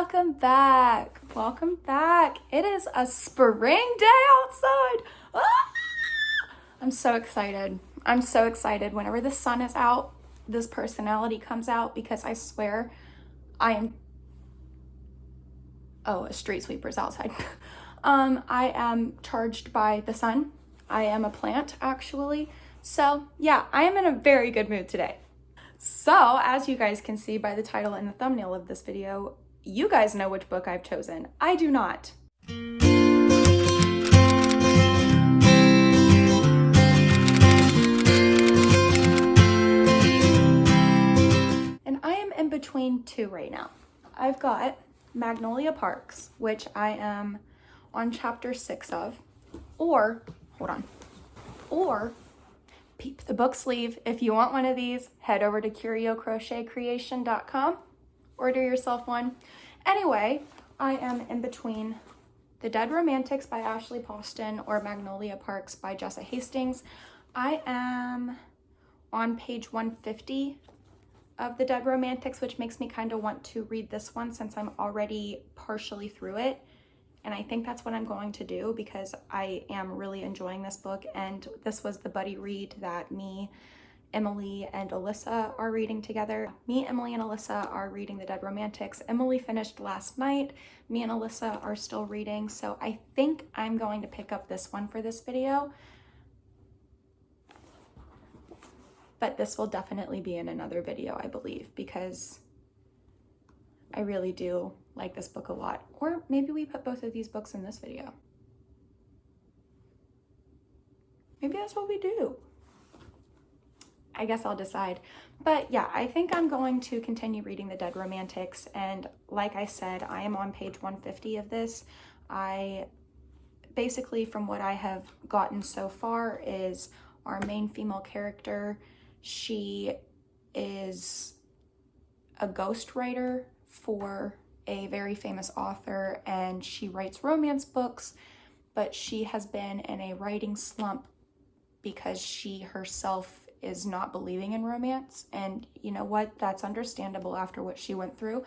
welcome back. Welcome back. It is a spring day outside. Ah! I'm so excited. I'm so excited. Whenever the sun is out, this personality comes out because I swear I am... Oh, a street sweeper's outside. I am charged by the sun. I am a plant, actually. So yeah, I am in a very good mood today. So, as you guys can see by the title and the thumbnail of this video, you guys know which book I've chosen. I do not. And I am in between two right now. I've got Magnolia Parks, which I am on chapter 6 of, or peep the book sleeve. If you want one of these, head over to curiocrochetcreation.com. Order yourself one. Anyway, I am in between The Dead Romantics by Ashley Poston or Magnolia Parks by Jessa Hastings. I am on page 150 of The Dead Romantics, which makes me kind of want to read this one since I'm already partially through it. And I think that's what I'm going to do because I am really enjoying this book. And this was the buddy read that me, Emily, and Alyssa are reading together. Me, Emily, and Alyssa are reading The Dead Romantics. Emily finished last night. Me and Alyssa are still reading. So I think I'm going to pick up this one for this video. But this will definitely be in another video, I believe, because I really do like this book a lot. Or maybe we put both of these books in this video. Maybe that's what we do. I guess I'll decide. But yeah, I think I'm going to continue reading The Dead Romantics. And like I said, I am on page 150 of this. Basically, from what I have gotten so far, is our main female character. She is a ghostwriter for a very famous author, and she writes romance books, but she has been in a writing slump because she herself is not believing in romance. And you know what? That's understandable after what she went through.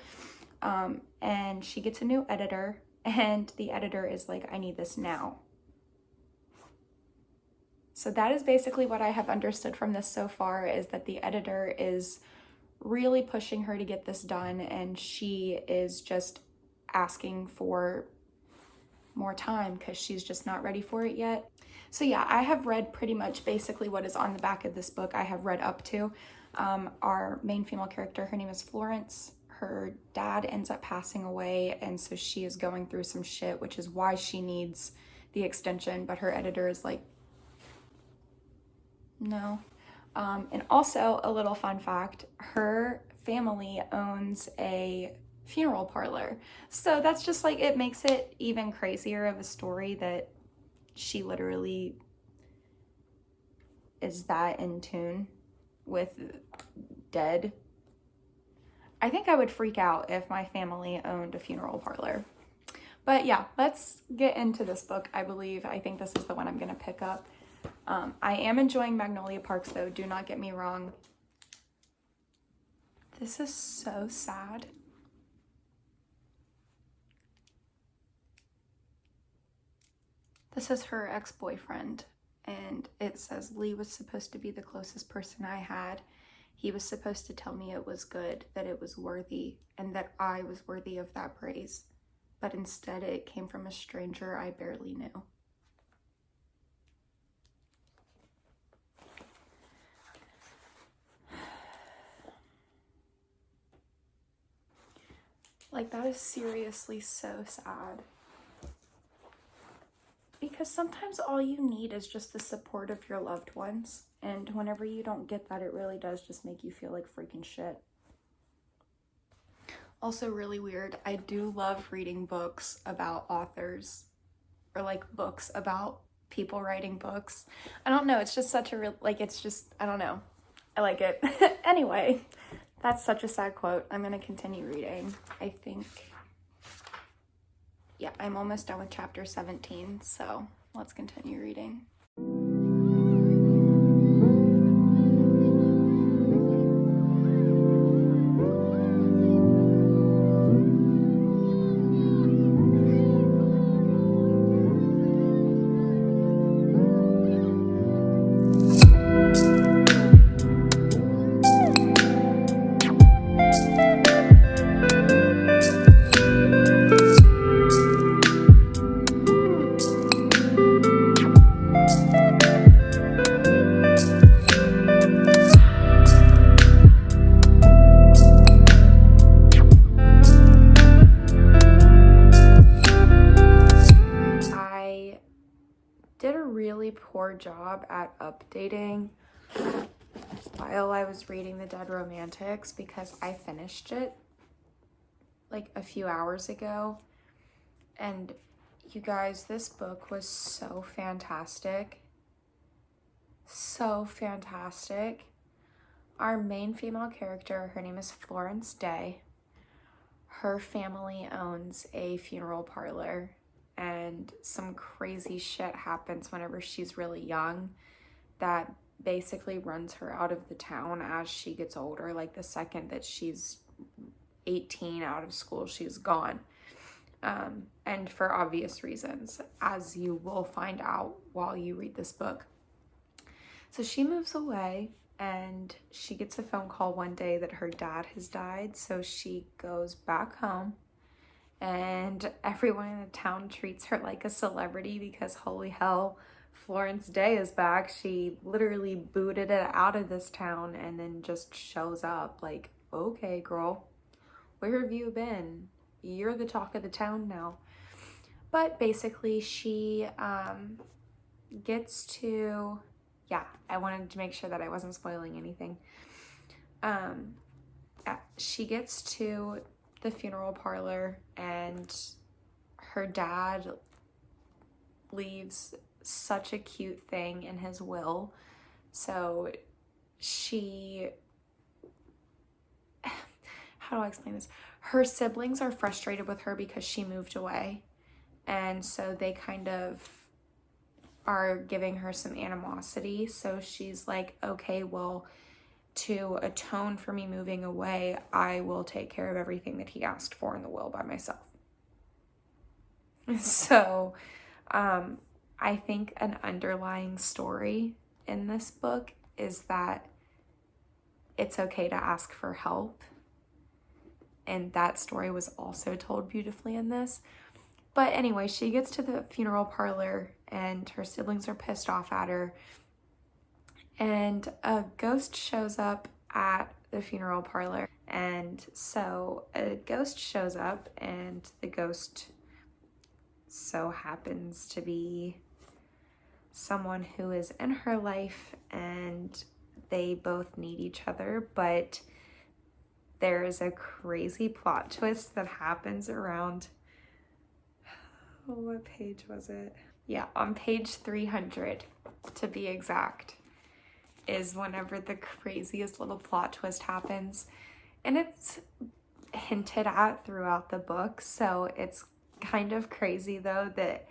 And she gets a new editor, and the editor is like, I need this now. So that is basically what I have understood from this so far, is that the editor is really pushing her to get this done, and she is just asking for more time because she's just not ready for it yet. So yeah, I have read pretty much basically what is on the back of this book. I have read up to our main female character. Her name is Florence. Her dad ends up passing away, and so she is going through some shit, which is why she needs the extension, but her editor is like, no. And also, a little fun fact, her family owns a funeral parlor. So that's just like, it makes it even crazier of a story that she literally is that in tune with dead. I think I would freak out if my family owned a funeral parlor. But yeah, let's get into this book, I believe. I think this is the one I'm going to pick up. I am enjoying Magnolia Parks, though. Do not get me wrong. This is so sad. This is her ex-boyfriend, and it says, Lee was supposed to be the closest person I had. He was supposed to tell me it was good, that it was worthy, and that I was worthy of that praise. But instead, it came from a stranger I barely knew. Like, that is seriously so sad. Because sometimes all you need is just the support of your loved ones. And whenever you don't get that, it really does just make you feel like freaking shit. Also really weird, I do love reading books about authors. Or like books about people writing books. I don't know, it's just such a real, like, it's just, I don't know. I like it. Anyway. That's such a sad quote. I'm going to continue reading. I think, yeah, I'm almost done with chapter 17, so let's continue reading. poor job at updating while I was reading The Dead Romantics because I finished it like a few hours ago. And you guys, this book was so fantastic. So fantastic. Our main female character, her name is Florence Day. Her family owns a funeral parlor, and some crazy shit happens whenever she's really young that basically runs her out of the town as she gets older. Like the second that she's 18 out of school, she's gone. And for obvious reasons, as you will find out while you read this book. So she moves away, and she gets a phone call one day that her dad has died. So she goes back home, and everyone in the town treats her like a celebrity because holy hell, Florence Day is back. She literally booted it out of this town and then just shows up like, okay, girl, where have you been? You're the talk of the town now. But basically she gets to, yeah, I wanted to make sure that I wasn't spoiling anything. She gets to the funeral parlor, and her dad leaves such a cute thing in his will. So she, how do I explain this? Her siblings are frustrated with her because she moved away. And so they kind of are giving her some animosity. So she's like, okay, well, to atone for me moving away, I will take care of everything that he asked for in the will by myself. So I think an underlying story in this book is that it's okay to ask for help. And that story was also told beautifully in this. But anyway, she gets to the funeral parlor, and her siblings are pissed off at her. And a ghost shows up at the funeral parlor. And so a ghost shows up, and the ghost so happens to be someone who is in her life, and they both need each other. But there is a crazy plot twist that happens around, what page was it? Yeah, on page 300 to be exact, is whenever the craziest little plot twist happens. And it's hinted at throughout the book, so it's kind of crazy though that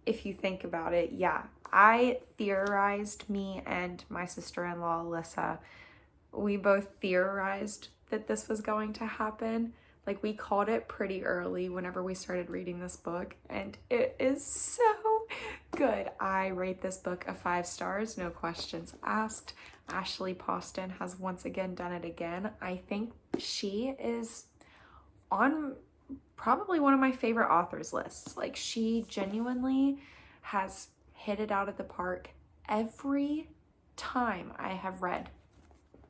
if you think about it, yeah, I theorized, me and my sister-in-law Alyssa, we both theorized that this was going to happen. Like, we called it pretty early whenever we started reading this book, and it is so good. I rate this book a 5 stars, no questions asked. Ashley Poston has once again done it again. I think she is on probably one of my favorite authors lists. Like, she genuinely has hit it out of the park every time I have read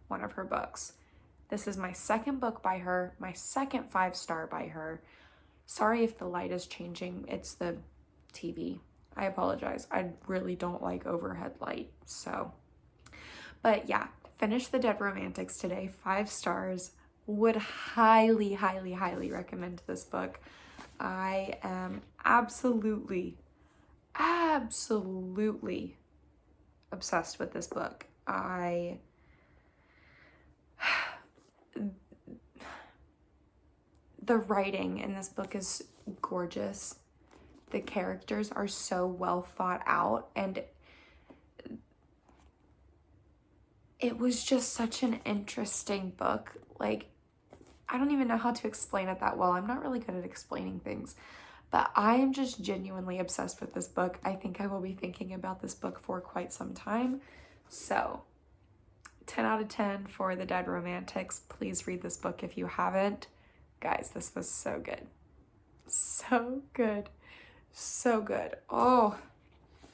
one of her books. This is my second book by her, my second 5-star by her. Sorry if the light is changing. It's the TV. I apologize. I really don't like overhead light, so. But yeah, finished The Dead Romantics today, 5 stars. Would highly, highly, highly recommend this book. I am absolutely obsessed with this book. The writing in this book is gorgeous. The characters are so well thought out, and it was just such an interesting book. Like, I don't even know how to explain it that well. I'm not really good at explaining things, but I am just genuinely obsessed with this book. I think I will be thinking about this book for quite some time. So 10 out of 10 for The Dead Romantics. Please read this book if you haven't. Guys, this was so good. So good. So good. Oh,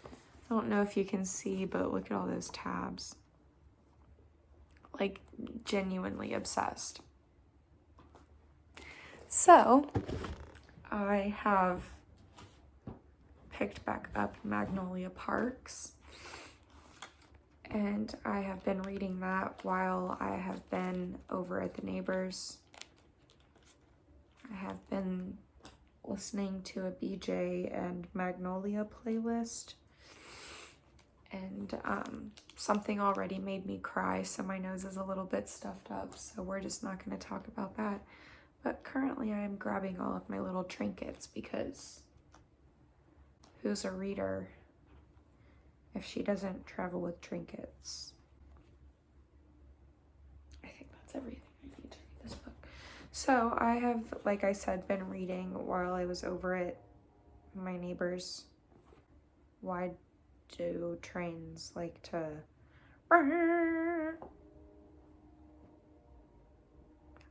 I don't know if you can see, but look at all those tabs. Like, genuinely obsessed. So, I have picked back up Magnolia Parks. And I have been reading that while I have been over at the neighbors. I have been listening to a BJ and Magnolia playlist. And something already made me cry, so my nose is a little bit stuffed up, so we're just not going to talk about that. But currently I am grabbing all of my little trinkets because who's a reader if she doesn't travel with trinkets? I think that's everything I need to read this book. So I have, like I said, been reading while I was over at my neighbor's. Why do trains like to...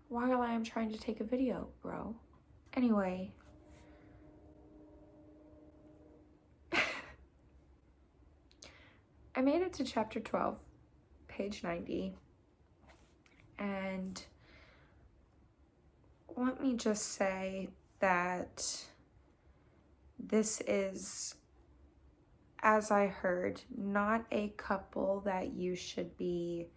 While I am trying to take a video, bro. Anyway. I made it to chapter 12, page 90. And let me just say that this is, as I heard, not a couple that you should be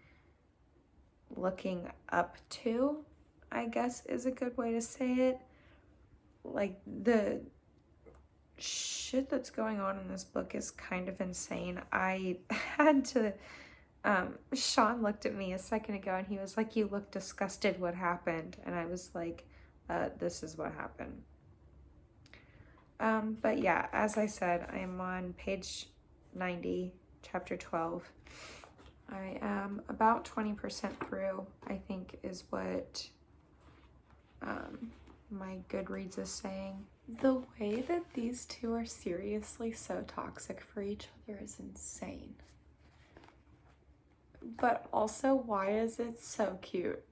looking up to, I guess is a good way to say it. Like, the shit that's going on in this book is kind of insane. I had to, Sean looked at me a second ago and he was like, "You look disgusted, what happened?" And I was like, this is what happened. But yeah, as I said, I am on page 90, chapter 12. I am about 20% through, I think is what my Goodreads is saying. The way that these two are seriously so toxic for each other is insane. But also, why is it so cute?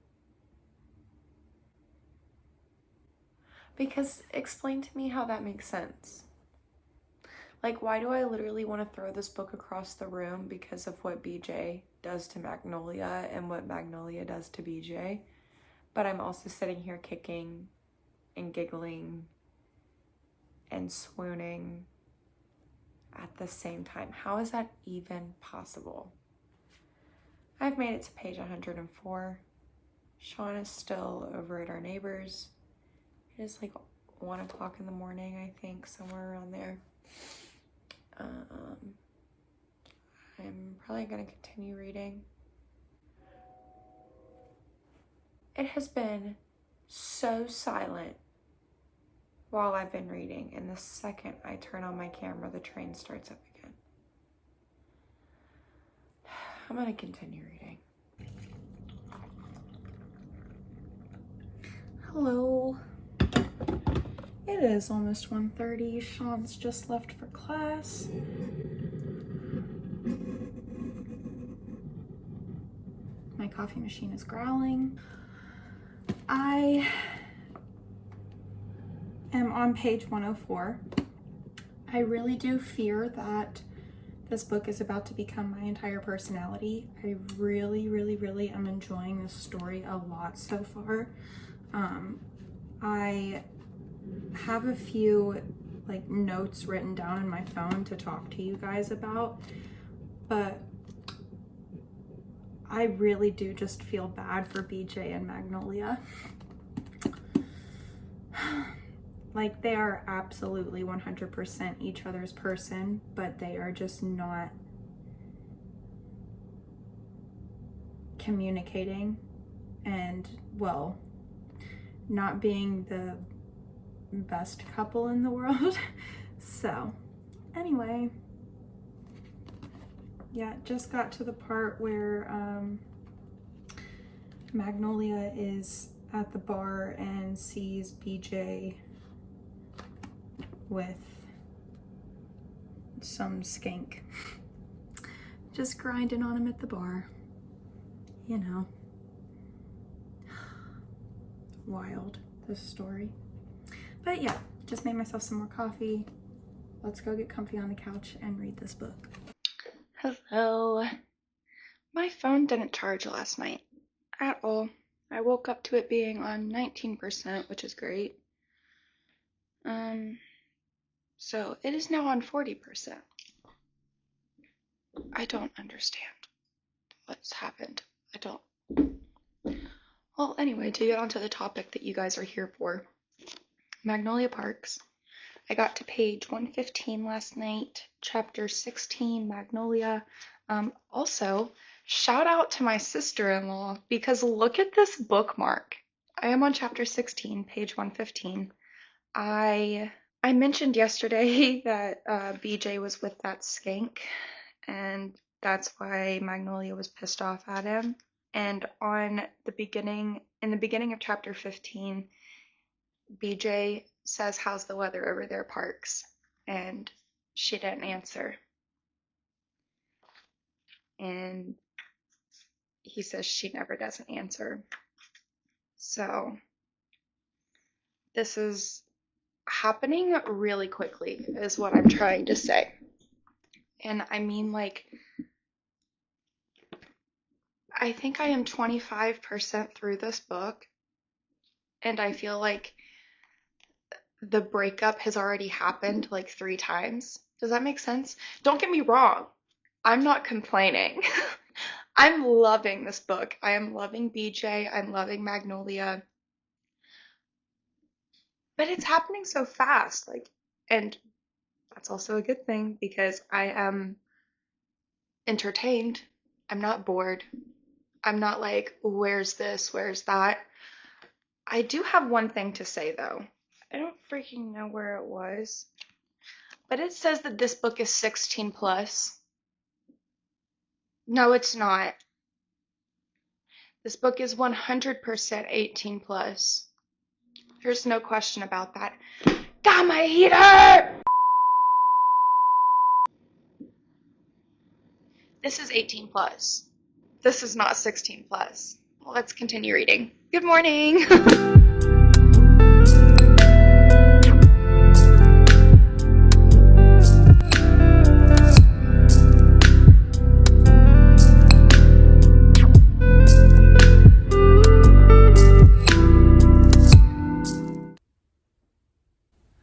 Because explain to me how that makes sense. Like, why do I literally want to throw this book across the room because of what BJ does to Magnolia and what Magnolia does to BJ? But I'm also sitting here kicking and giggling and swooning at the same time. How is that even possible? I've made it to page 104. Sean is still over at our neighbors. It is like 1 o'clock in the morning, I think, somewhere around there. I'm probably going to continue reading. It has been so silent while I've been reading, and the second I turn on my camera, the train starts up again. I'm going to continue reading. Hello. It is almost 1:30. Sean's just left for class. My coffee machine is growling. I am on page 104. I really do fear that this book is about to become my entire personality. I really, really, really am enjoying this story a lot so far. I have a few like notes written down in my phone to talk to you guys about, but I really do just feel bad for BJ and Magnolia. Like, they are absolutely 100% each other's person, but they are just not communicating and, well, not being the best couple in the world. So, anyway, yeah, just got to the part where Magnolia is at the bar and sees BJ with some skank just grinding on him at the bar, you know. Wild, this story. But yeah, just made myself some more coffee. Let's go get comfy on the couch and read this book. Hello. My phone didn't charge last night at all. I woke up to it being on 19%, which is great. So it is now on 40%. I don't understand. what's happened. I don't. Well, anyway, to get onto the topic that you guys are here for, Magnolia Parks. I got to page 115 last night, chapter 16, Magnolia. Also, shout out to my sister-in-law because look at this bookmark. I am on chapter 16, page 115. I mentioned yesterday that BJ was with that skank, and that's why Magnolia was pissed off at him. And in the beginning of chapter 15, BJ says, "How's the weather over there, Parks?" And she didn't answer. And he says she never doesn't answer. So this is happening really quickly, is what I'm trying to say. And I mean, like, I think I am 25% through this book, and I feel like the breakup has already happened like 3 times. Does that make sense? Don't get me wrong. I'm not complaining. I'm loving this book. I am loving BJ. I'm loving Magnolia. But it's happening so fast. And that's also a good thing because I am entertained. I'm not bored. I'm not like, where's this? Where's that? I do have one thing to say though. I don't freaking know where it was. But it says that this book is 16 plus. No, it's not. This book is 100% 18 plus. There's no question about that. Got my heater! This is 18 plus. This is not 16 plus. Well, let's continue reading. Good morning!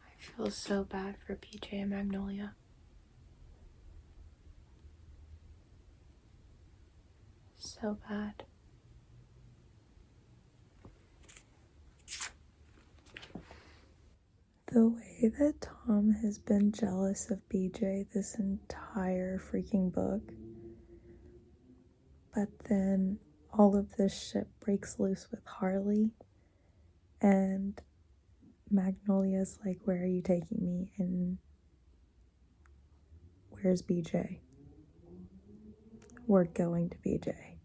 I feel so bad for BJ and Magnolia. So bad. The way that Tom has been jealous of BJ this entire freaking book, but then all of this shit breaks loose with Harley, and Magnolia's like, "Where are you taking me?" And where's BJ? We're going to BJ.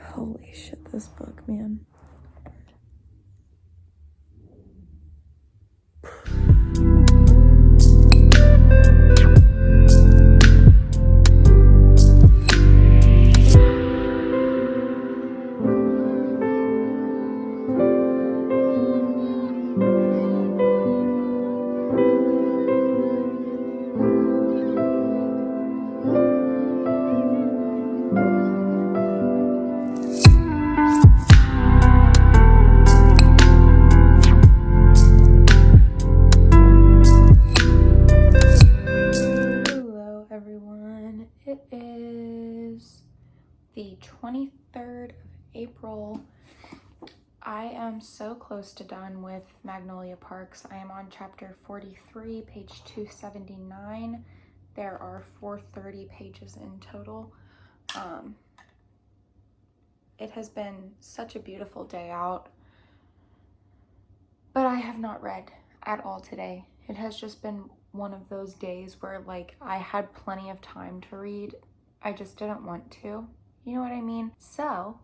Holy shit, this book, man. It is the 23rd of April. I am so close to done with Magnolia Parks. I am on chapter 43, page 279. There are 430 pages in total. It has been such a beautiful day out, but I have not read at all today. It has just been one of those days where like I had plenty of time to read. I just didn't want to. You know what I mean? So,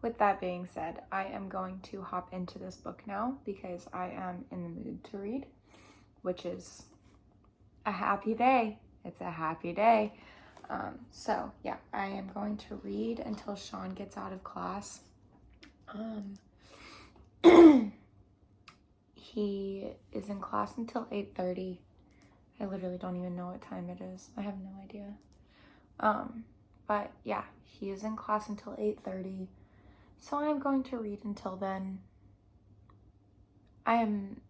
with that being said, I am going to hop into this book now because I am in the mood to read, which is a happy day. It's a happy day. So yeah, I am going to read until Sean gets out of class. He is in class until 8:30. I literally don't even know what time it is. I have no idea. But yeah, he is in class until 8:30. So I'm going to read until then. I am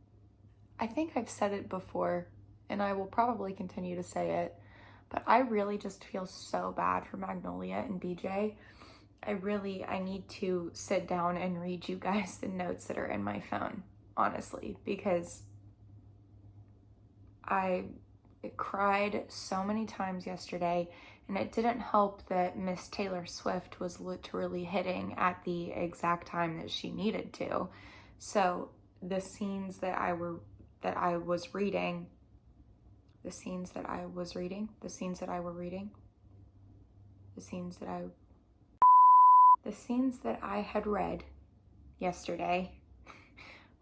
I think I've said it before, and I will probably continue to say it, but I really just feel so bad for Magnolia and BJ. I need to sit down and read you guys the notes that are in my phone, honestly, because I cried so many times yesterday, and it didn't help that Miss Taylor Swift was literally hitting at the exact time that she needed to. So the scenes that I was reading, the scenes that I had read yesterday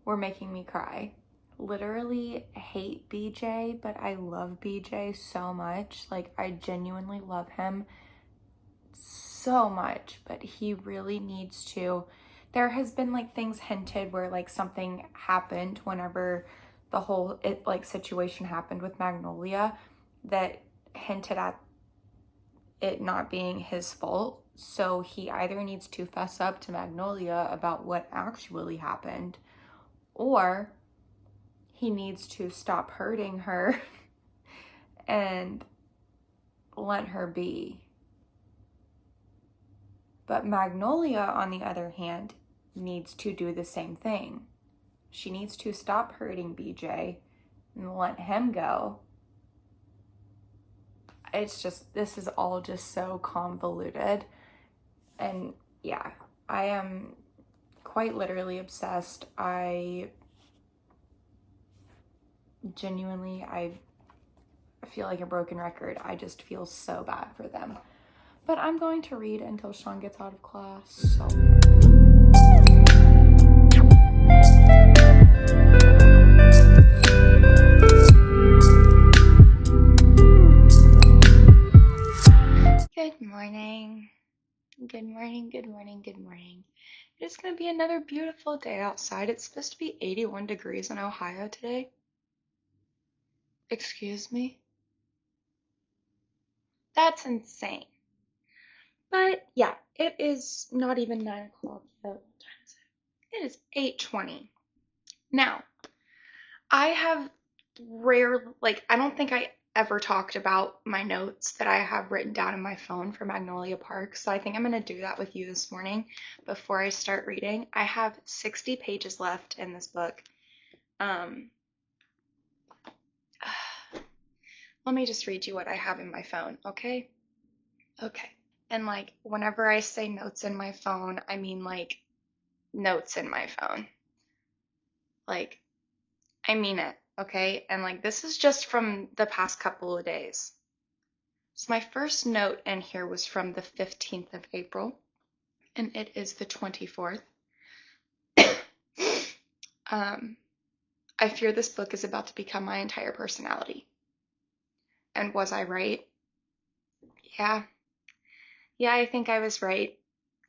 were making me cry. Literally hate BJ, but I love BJ so much. Like, I genuinely love him so much, but he really needs to. There has been like things hinted where like something happened whenever the whole situation happened with Magnolia that hinted at it not being his fault. So he either needs to fess up to Magnolia about what actually happened, or he needs to stop hurting her and let her be. But Magnolia, on the other hand, needs to do the same thing. She needs to stop hurting BJ and let him go. It's just, this is all just so convoluted. And yeah, I am quite literally obsessed. I feel like a broken record. I just feel so bad for them. But I'm going to read until Sean gets out of class, so. Good morning. Good morning, good morning, good morning. It's going to be another beautiful day outside. It's supposed to be 81 degrees in Ohio today. Excuse me? That's insane. But yeah, it is not even 9 o'clock yet. What time is it? It is 8:20. Now, I have I don't think I ever talked about my notes that I have written down in my phone for Magnolia Park, so I think I'm going to do that with you this morning before I start reading. I have 60 pages left in this book. Let me just read you what I have in my phone, okay? Okay. And like, whenever I say notes in my phone, I mean like notes in my phone. Like, I mean it, okay? And like, this is just from the past couple of days. So my first note in here was from the 15th of April, and it is the 24th. I fear this book is about to become my entire personality. And was I right? Yeah. Yeah, I think I was right.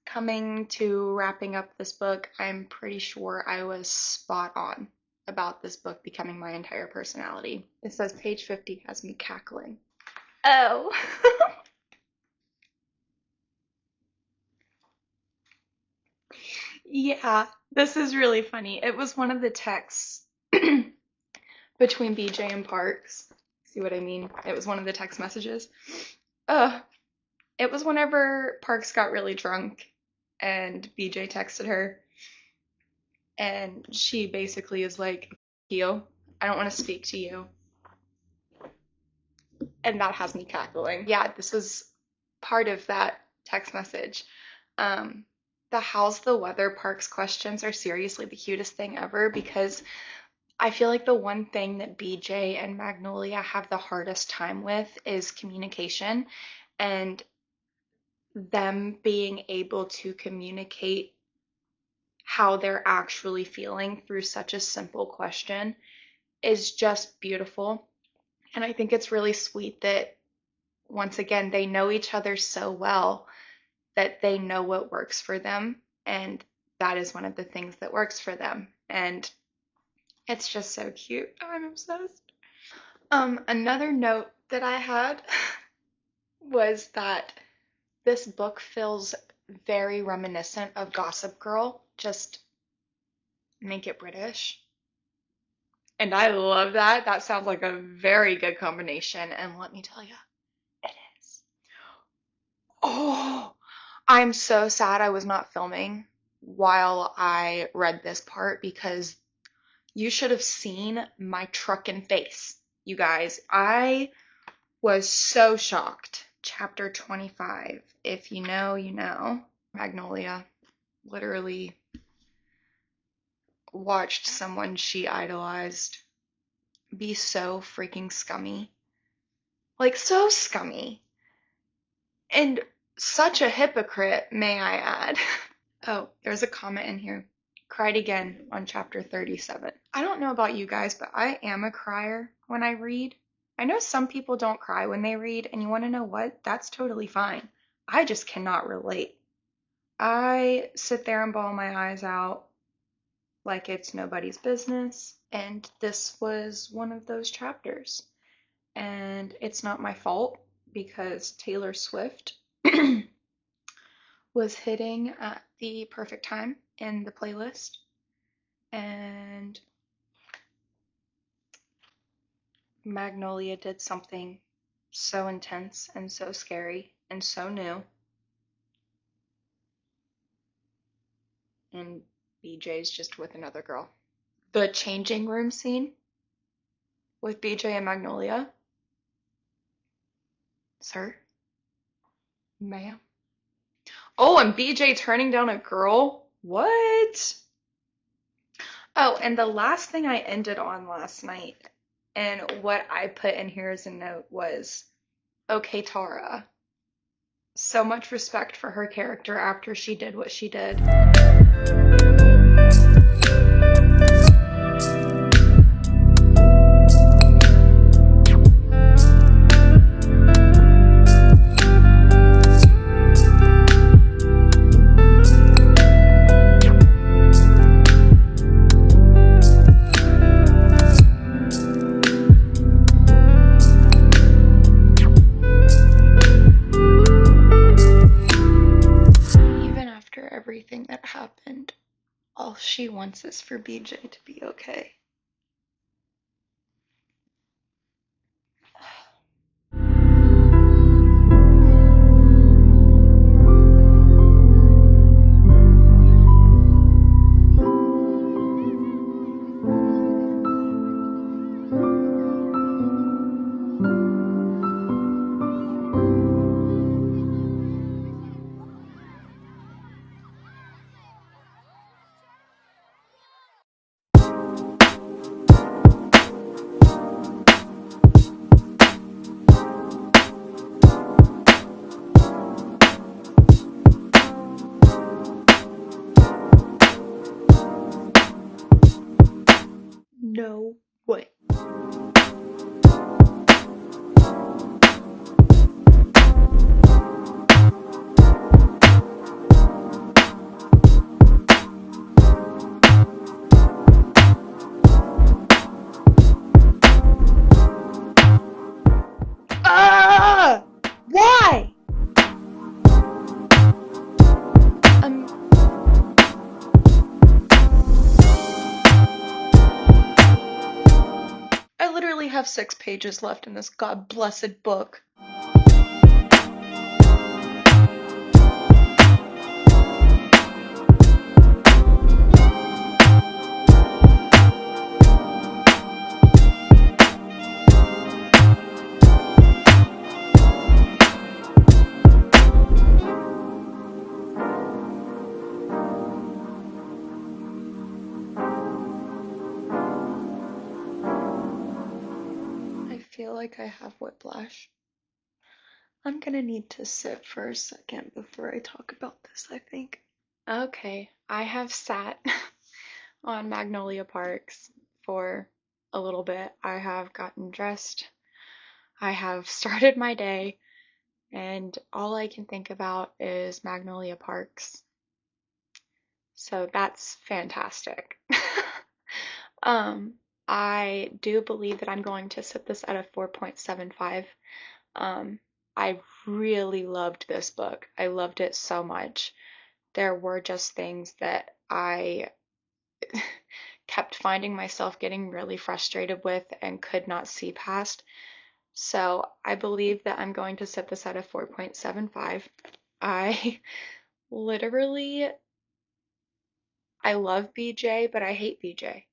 Coming to wrapping up this book, I'm pretty sure I was spot on about this book becoming my entire personality. It says page 50 has me cackling. Oh. Yeah, this is really funny. It was one of the texts between BJ and Parks. See what I mean? It was one of the text messages. It was whenever Parks got really drunk and BJ texted her, and she basically is like, you, I don't want to speak to you. And that has me cackling. Yeah, this was part of that text message. The how's the weather Parks questions are seriously the cutest thing ever, because I feel like the one thing that BJ and Magnolia have the hardest time with is communication, and them being able to communicate how they're actually feeling through such a simple question is just beautiful. And I think it's really sweet that, once again, they know each other so well that they know what works for them, and that is one of the things that works for them. And it's just so cute. I'm obsessed. Another note that I had was that this book feels very reminiscent of Gossip Girl, just make it British. And I love that. That sounds like a very good combination. And let me tell you, it is. Oh, I'm so sad I was not filming while I read this part because you should have seen my truckin' face, you guys. I was so shocked. Chapter 25. If you know, you know. Magnolia literally watched someone she idolized be so freaking scummy. Like, so scummy. And such a hypocrite, may I add. Oh, there's a comment in here. Cried again on chapter 37. I don't know about you guys, but I am a crier when I read. I know some people don't cry when they read, and you want to know what? That's totally fine. I just cannot relate. I sit there and bawl my eyes out like it's nobody's business, and this was one of those chapters. And it's not my fault because Taylor Swift was hitting at the perfect time in the playlist, and Magnolia did something so intense and so scary and so new. And BJ's just with another girl. The changing room scene with BJ and Magnolia. Sir? Ma'am? Oh, and BJ turning down a girl? What? Oh, and the last thing I ended on last night, and what I put in here as a note was, okay, Tara. So much respect for her character after she did what she did. Even after everything that happened, all she wants is for BJ to be okay. No way. Ah! Why? I literally have 6 pages left in this god blessed book. I feel like I have whiplash. I'm gonna need to sit for a second before I talk about this, I think. Okay, I have sat on Magnolia Parks for a little bit. I have gotten dressed. I have started my day, and all I can think about is Magnolia Parks. So that's fantastic. I do believe that I'm going to set this at a 4.75. I really loved this book. I loved it so much. There were just things that I kept finding myself getting really frustrated with and could not see past. So I believe that I'm going to set this at a 4.75. I literally, I love BJ, but I hate BJ.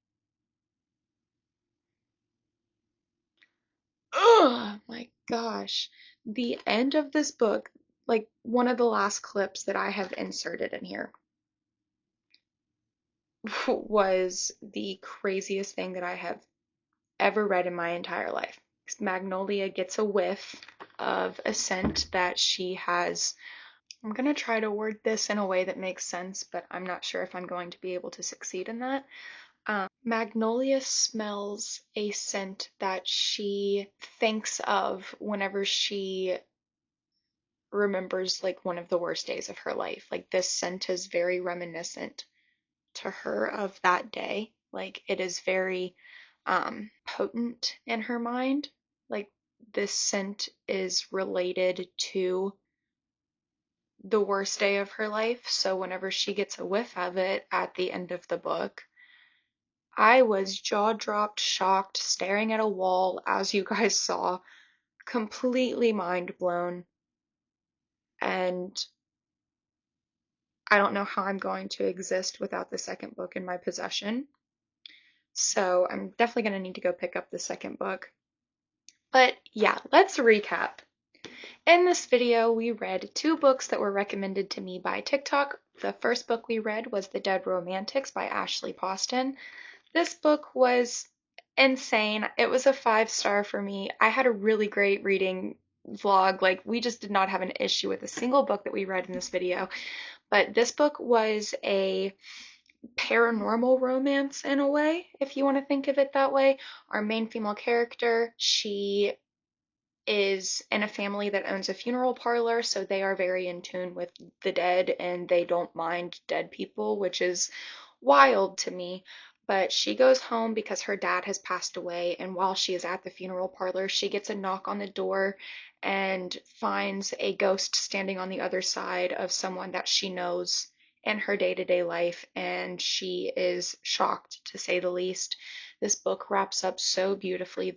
Oh my gosh. The end of this book, like one of the last clips that I have inserted in here, was the craziest thing that I have ever read in my entire life. Magnolia gets a whiff of a scent that she has. I'm going to try to word this in a way that makes sense, but I'm not sure if I'm going to be able to succeed in that. Magnolia smells a scent that she thinks of whenever she remembers like one of the worst days of her life. Like this scent is very reminiscent to her of that day. Like it is very potent in her mind. Like this scent is related to the worst day of her life. So whenever she gets a whiff of it at the end of the book, I was jaw dropped, shocked, staring at a wall, as you guys saw, completely mind blown. And I don't know how I'm going to exist without the second book in my possession. So I'm definitely going to need to go pick up the second book. But yeah, let's recap. In this video, we read 2 books that were recommended to me by TikTok. The first book we read was The Dead Romantics by Ashley Poston. This book was insane. It was a 5-star for me. I had a really great reading vlog. Like, we just did not have an issue with a single book that we read in this video. But this book was a paranormal romance in a way, if you want to think of it that way. Our main female character, she is in a family that owns a funeral parlor, so they are very in tune with the dead and they don't mind dead people, which is wild to me. But she goes home because her dad has passed away, and while she is at the funeral parlor, she gets a knock on the door and finds a ghost standing on the other side of someone that she knows in her day-to-day life, and she is shocked, to say the least. This book wraps up so beautifully.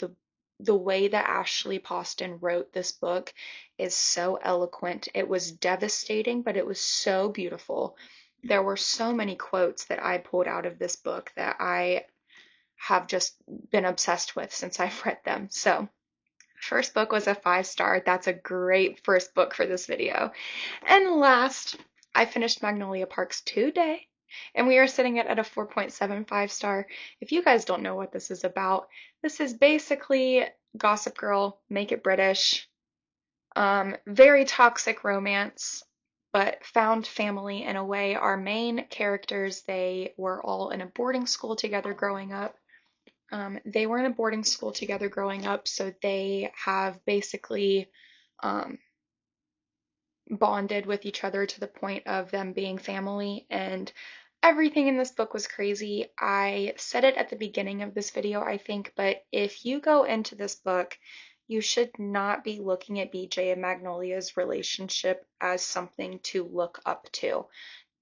The way that Ashley Poston wrote this book is so eloquent. It was devastating, but it was so beautiful. There were so many quotes that I pulled out of this book that I have just been obsessed with since I've read them. So, first book was a 5-star. That's a great first book for this video. And last, I finished Magnolia Parks today, and we are sitting at a 4.75 star. If you guys don't know what this is about, this is basically Gossip Girl, make it British. Very toxic romance, but found family in a way. Our main characters, they were all in a boarding school together growing up. So they have basically bonded with each other to the point of them being family, and everything in this book was crazy. I said it at the beginning of this video, I think, but if you go into this book, you should not be looking at BJ and Magnolia's relationship as something to look up to.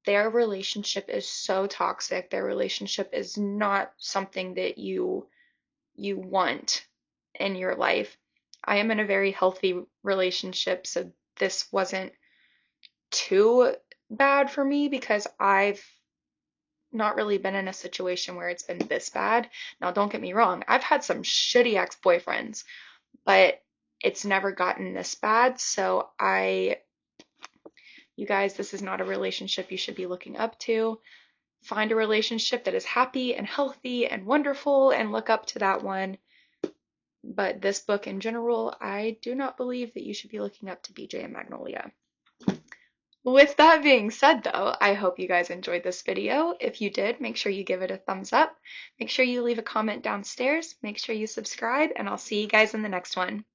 Their relationship is so toxic. Their relationship is not something that you want in your life. I am in a very healthy relationship, so this wasn't too bad for me because I've not really been in a situation where it's been this bad. Now, don't get me wrong, I've had some shitty ex-boyfriends, but it's never gotten this bad. So you guys, this is not a relationship you should be looking up to. Find a relationship that is happy and healthy and wonderful and look up to that one. But this book in general, I do not believe that you should be looking up to BJ and Magnolia. With that being said, though, I hope you guys enjoyed this video. If you did, make sure you give it a thumbs up. Make sure you leave a comment downstairs. Make sure you subscribe, and I'll see you guys in the next one.